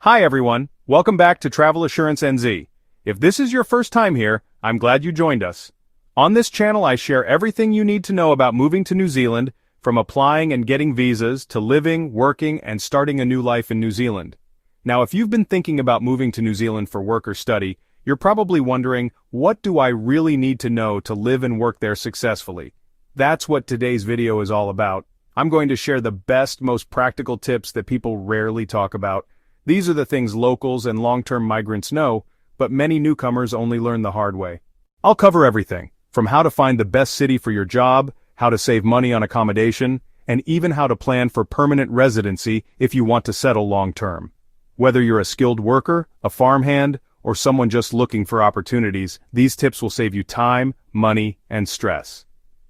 Hi everyone, welcome back to Travel Assurance NZ. If this is your first time here, I'm glad you joined us. On this channel I share everything you need to know about moving to New Zealand, from applying and getting visas to living, working, and starting a new life in New Zealand. Now if you've been thinking about moving to New Zealand for work or study, you're probably wondering, what do I really need to know to live and work there successfully? That's what today's video is all about. I'm going to share the best, most practical tips that people rarely talk about. These are the things locals and long-term migrants know, but many newcomers only learn the hard way. I'll cover everything, from how to find the best city for your job, how to save money on accommodation, and even how to plan for permanent residency if you want to settle long-term. Whether you're a skilled worker, a farmhand, or someone just looking for opportunities, these tips will save you time, money, and stress.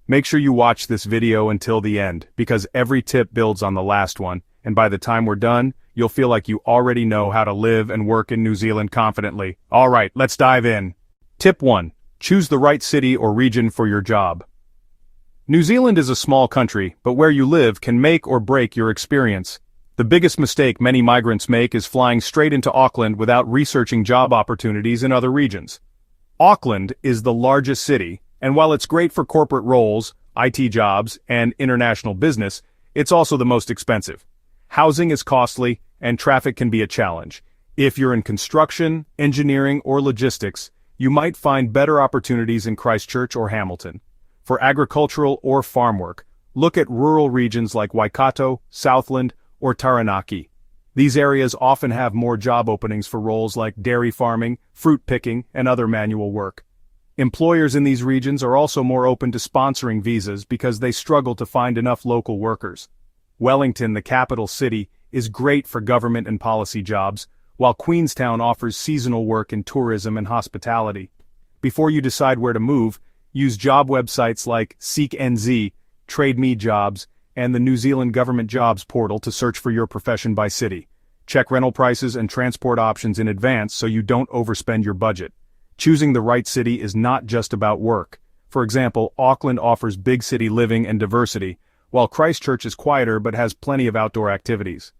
Make sure you watch this video until the end, because every tip builds on the last one, and by the time we're done, you'll feel like you already know how to live and work in New Zealand confidently. Alright, let's dive in. Tip 1. Choose the right city or region for your job. New Zealand is a small country, but where you live can make or break your experience. The biggest mistake many migrants make is flying straight into Auckland without researching job opportunities in other regions. Auckland is the largest city, and while it's great for corporate roles, IT jobs, and international business, it's also the most expensive. Housing is costly, and traffic can be a challenge. If you're in construction, engineering, or logistics, you might find better opportunities in Christchurch or Hamilton. For agricultural or farm work, look at rural regions like Waikato, Southland, or Taranaki. These areas often have more job openings for roles like dairy farming, fruit picking, and other manual work. Employers in these regions are also more open to sponsoring visas because they struggle to find enough local workers. Wellington, the capital city, is great for government and policy jobs, while Queenstown offers seasonal work in tourism and hospitality. Before you decide where to move, use job websites like Seek NZ, Trade Me Jobs, and the New Zealand Government Jobs portal to search for your profession by city. Check rental prices and transport options in advance so you don't overspend your budget. Choosing the right city is not just about work. For example, Auckland offers big city living and diversity, while Christchurch is quieter but has plenty of outdoor activities.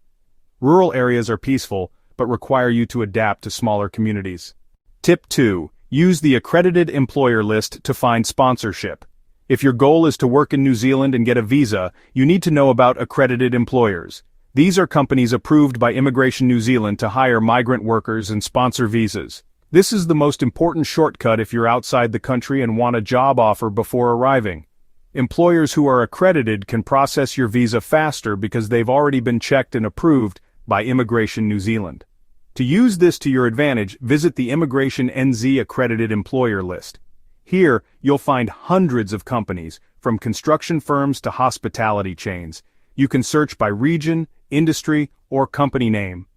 Rural areas are peaceful, but require you to adapt to smaller communities. Tip 2. Use the accredited employer list to find sponsorship. If your goal is to work in New Zealand and get a visa, you need to know about accredited employers. These are companies approved by Immigration New Zealand to hire migrant workers and sponsor visas. This is the most important shortcut if you're outside the country and want a job offer before arriving. Employers who are accredited can process your visa faster because they've already been checked and approved by Immigration New Zealand. To use this to your advantage, visit the Immigration NZ accredited employer list. Here, you'll find hundreds of companies, from construction firms to hospitality chains. You can search by region, industry, or company name.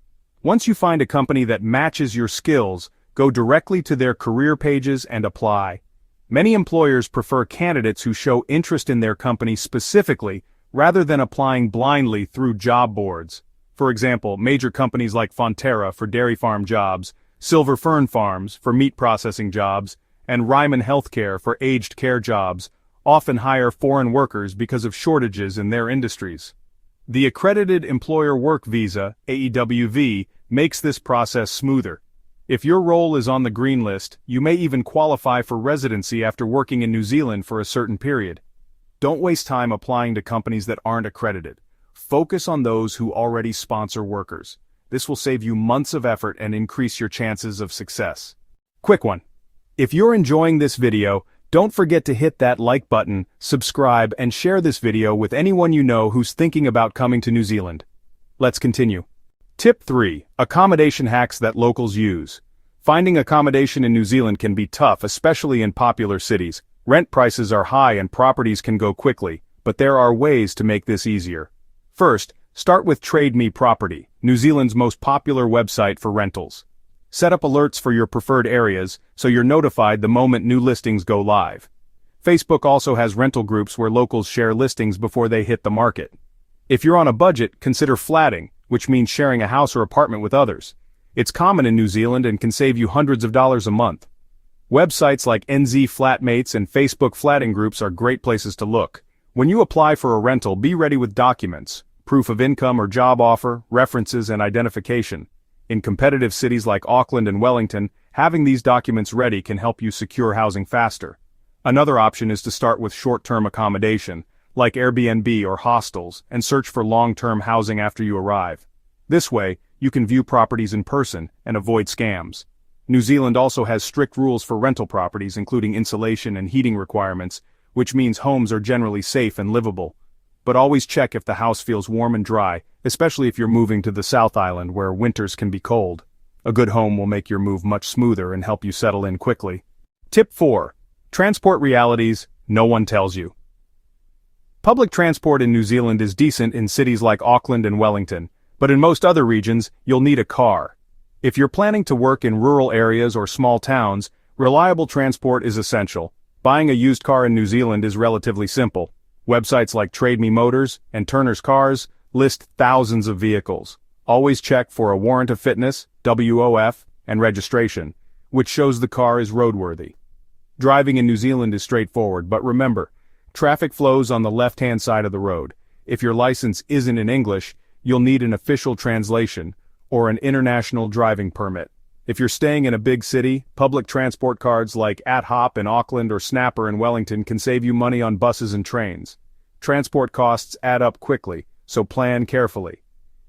Once you find a company that matches your skills, go directly to their career pages and apply. Many employers prefer candidates who show interest in their company specifically, rather than applying blindly through job boards. For example, major companies like Fonterra for dairy farm jobs, Silver Fern Farms for meat processing jobs, and Ryman Healthcare for aged care jobs often hire foreign workers because of shortages in their industries. The Accredited Employer Work Visa, AEWV, makes this process smoother. If your role is on the green list, you may even qualify for residency after working in New Zealand for a certain period. Don't waste time applying to companies that aren't accredited. Focus on those who already sponsor workers. This will save you months of effort and increase your chances of success. Quick one. If you're enjoying this video, don't forget to hit that like button, subscribe, and share this video with anyone you know who's thinking about coming to New Zealand. Let's continue. Tip 3. Accommodation hacks that locals use. Finding accommodation in New Zealand can be tough, especially in popular cities. Rent prices are high and properties can go quickly, but there are ways to make this easier. First, start with Trade Me Property, New Zealand's most popular website for rentals. Set up alerts for your preferred areas, so you're notified the moment new listings go live. Facebook also has rental groups where locals share listings before they hit the market. If you're on a budget, consider flatting, which means sharing a house or apartment with others. It's common in New Zealand and can save you hundreds of dollars a month. Websites like NZ Flatmates and Facebook flatting groups are great places to look. When you apply for a rental, be ready with documents, proof of income or job offer, references, and identification. In competitive cities like Auckland and Wellington, having these documents ready can help you secure housing faster. Another option is to start with short-term accommodation, like Airbnb or hostels, and search for long-term housing after you arrive. This way, you can view properties in person and avoid scams. New Zealand also has strict rules for rental properties, including insulation and heating requirements, which means homes are generally safe and livable. But always check if the house feels warm and dry, especially if you're moving to the South Island where winters can be cold. A good home will make your move much smoother and help you settle in quickly. Tip 4. Transport realities no one tells you. Public transport in New Zealand is decent in cities like Auckland and Wellington, but in most other regions, you'll need a car. If you're planning to work in rural areas or small towns, reliable transport is essential. Buying a used car in New Zealand is relatively simple. Websites like Trade Me Motors and Turner's Cars list thousands of vehicles. Always check for a warrant of fitness, WOF, and registration, which shows the car is roadworthy. Driving in New Zealand is straightforward, but remember, traffic flows on the left-hand side of the road. If your license isn't in English, you'll need an official translation or an international driving permit. If you're staying in a big city, public transport cards like AtHop in Auckland or Snapper in Wellington can save you money on buses and trains. Transport costs add up quickly, so plan carefully.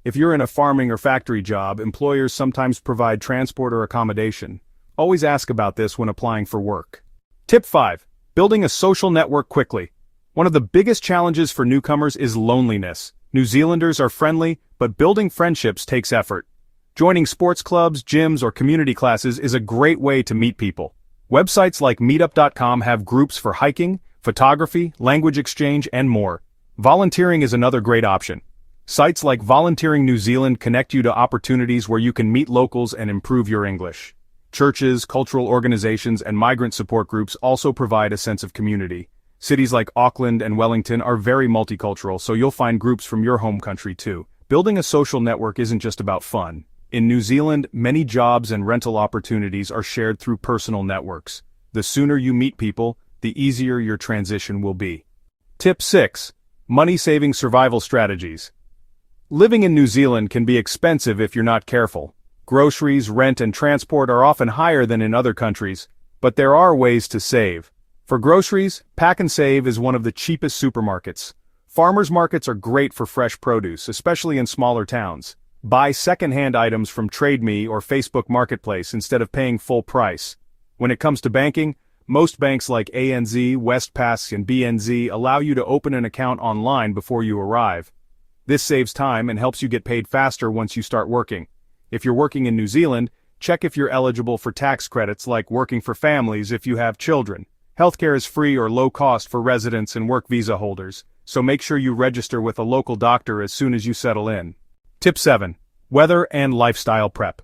If you're in a farming or factory job, employers sometimes provide transport or accommodation. Always ask about this when applying for work. Tip 5. Building a social network quickly. One of the biggest challenges for newcomers is loneliness. New Zealanders are friendly, but building friendships takes effort. Joining sports clubs, gyms, or community classes is a great way to meet people. Websites like meetup.com have groups for hiking, photography, language exchange, and more. Volunteering is another great option. Sites like Volunteering New Zealand connect you to opportunities where you can meet locals and improve your English. Churches, cultural organizations, and migrant support groups also provide a sense of community. Cities like Auckland and Wellington are very multicultural, so you'll find groups from your home country too. Building a social network isn't just about fun. In New Zealand, many jobs and rental opportunities are shared through personal networks. The sooner you meet people, the easier your transition will be. Tip 6. Money-saving survival strategies. Living in New Zealand can be expensive if you're not careful. Groceries, rent, and transport are often higher than in other countries, but there are ways to save. For groceries, Pack and Save is one of the cheapest supermarkets. Farmers markets are great for fresh produce, especially in smaller towns. Buy second-hand items from Trade Me or Facebook Marketplace instead of paying full price. When it comes to banking, most banks like ANZ, Westpac, and BNZ allow you to open an account online before you arrive. This saves time and helps you get paid faster once you start working. If you're working in New Zealand, check if you're eligible for tax credits like working for families if you have children. Healthcare is free or low cost for residents and work visa holders, so make sure you register with a local doctor as soon as you settle in. Tip 7. Weather and lifestyle prep.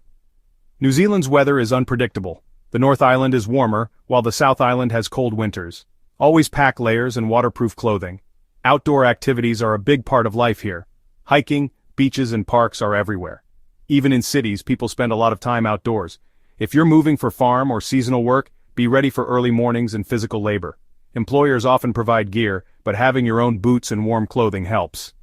New Zealand's weather is unpredictable. The North Island is warmer, while the South Island has cold winters. Always pack layers and waterproof clothing. Outdoor activities are a big part of life here. Hiking, beaches, and parks are everywhere. Even in cities, people spend a lot of time outdoors. If you're moving for farm or seasonal work, be ready for early mornings and physical labor. Employers often provide gear, but having your own boots and warm clothing helps.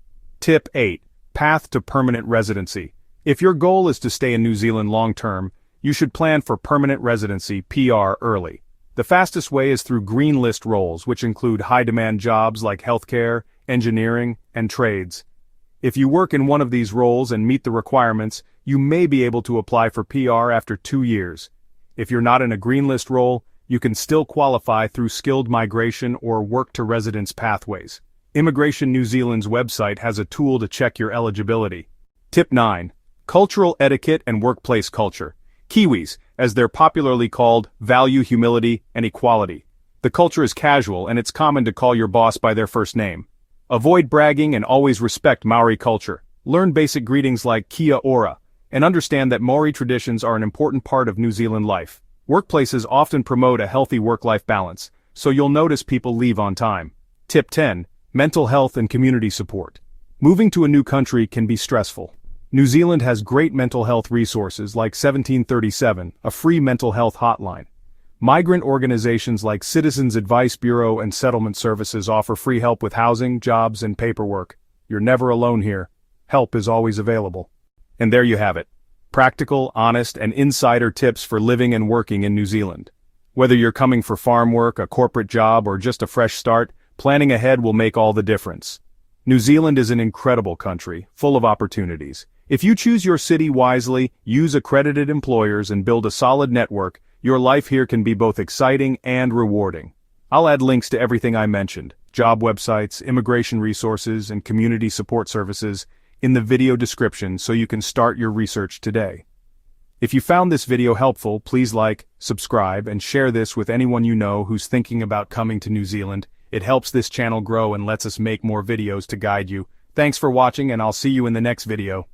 Tip 8. Path to permanent residency. If your goal is to stay in New Zealand long-term, you should plan for permanent residency (PR) early. The fastest way is through green list roles, which include high-demand jobs like healthcare, engineering, and trades. If you work in one of these roles and meet the requirements, you may be able to apply for PR after 2 years. If you're not in a green list role, you can still qualify through skilled migration or work to residence pathways. Immigration New Zealand's website has a tool to check your eligibility. Tip 9. Cultural etiquette and workplace culture. Kiwis, as they're popularly called, value humility and equality. The culture is casual and it's common to call your boss by their first name. Avoid bragging and always respect Maori culture. Learn basic greetings like kia ora, and understand that Maori traditions are an important part of New Zealand life. Workplaces often promote a healthy work-life balance, so you'll notice people leave on time. Tip 10. Mental health and community support. Moving to a new country can be stressful. New Zealand has great mental health resources like 1737, a free mental health hotline. Migrant organizations like Citizens Advice Bureau and Settlement Services offer free help with housing, jobs, and paperwork. You're never alone here. Help is always available. And there you have it. Practical, honest, and insider tips for living and working in New Zealand. Whether you're coming for farm work, a corporate job, or just a fresh start, planning ahead will make all the difference. New Zealand is an incredible country, full of opportunities. If you choose your city wisely, use accredited employers, and build a solid network, your life here can be both exciting and rewarding. I'll add links to everything I mentioned, job websites, immigration resources, and community support services, in the video description so you can start your research today. If you found this video helpful, please like, subscribe, and share this with anyone you know who's thinking about coming to New Zealand. It helps this channel grow and lets us make more videos to guide you. Thanks for watching, and I'll see you in the next video.